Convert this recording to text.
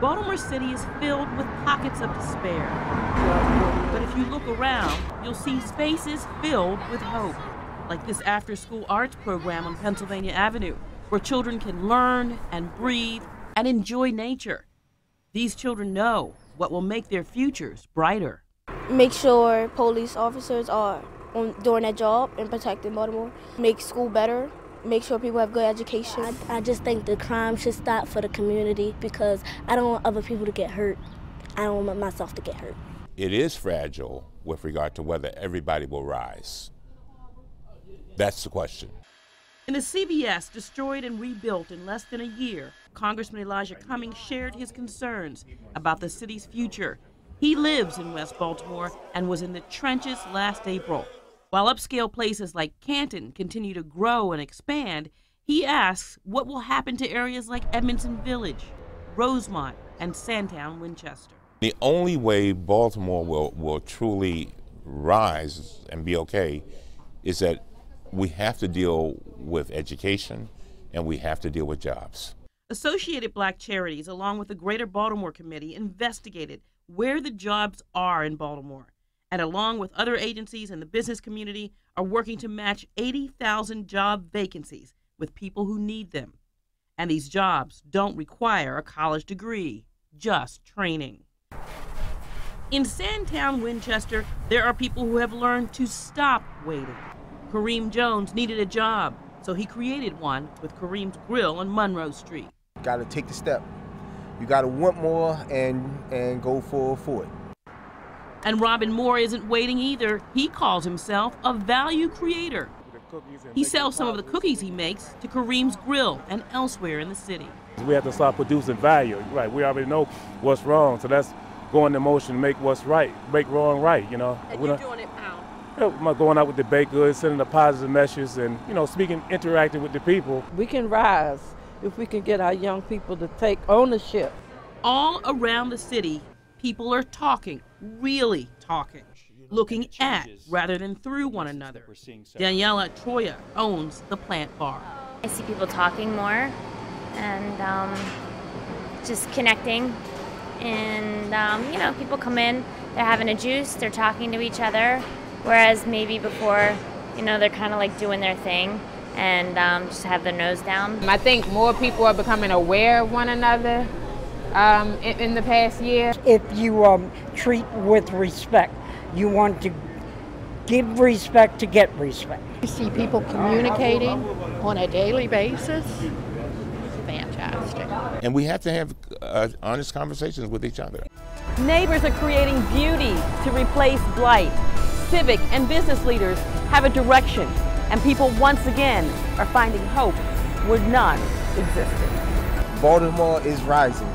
Baltimore City is filled with pockets of despair. But if you look around, you'll see spaces filled with hope, like this after-school arts program on Pennsylvania Avenue, where children can learn and breathe and enjoy nature. These children know what will make their futures brighter. Make sure police officers are doing their job and protecting Baltimore. Make school better. Make sure people have good education. I just think the crime should stop for the community because I don't want other people to get hurt. I don't want myself to get hurt. It is fragile with regard to whether everybody will rise. That's the question. In a CVS destroyed and rebuilt in less than a year, Congressman Elijah Cummings shared his concerns about the city's future. He lives in West Baltimore and was in the trenches last April. While upscale places like Canton continue to grow and expand, he asks what will happen to areas like Edmondson Village, Rosemont, and Sandtown Winchester. The only way Baltimore will truly rise and be okay is that we have to deal with education and we have to deal with jobs. Associated Black Charities, along with the Greater Baltimore Committee, investigated where the jobs are in Baltimore, and along with other agencies and the business community, are working to match 80,000 job vacancies with people who need them. And these jobs don't require a college degree, just training. In Sandtown, Winchester, there are people who have learned to stop waiting. Kareem Jones needed a job, so he created one with Kareem's Grill on Monroe Street. Got to take the step. You got to want more and go for it. And Robin Moore isn't waiting either. He calls himself a value creator. He sells some of the cookies he makes to Kareem's Grill and elsewhere in the city. We have to start producing value. Right, we already know what's wrong, so let's go into motion to make what's right, make wrong right, you know. And you're doing it how? Going out with the baked goods, sending a positive message, and speaking, interacting with the people. We can rise if we can get our young people to take ownership. All around the city, people are talking, really talking, looking at rather than through one another. Daniela Troya owns the Plant Bar. I see people talking more and just connecting. And, people come in, they're having a juice, they're talking to each other, whereas maybe before, they're kind of like doing their thing and just have their nose down. I think more people are becoming aware of one another in the past year. If you treat with respect, you want to give respect to get respect. We see people communicating on a daily basis. Fantastic. And we have to have honest conversations with each other. Neighbors are creating beauty to replace blight. Civic and business leaders have a direction, and people once again are finding hope where none existed. Baltimore is rising.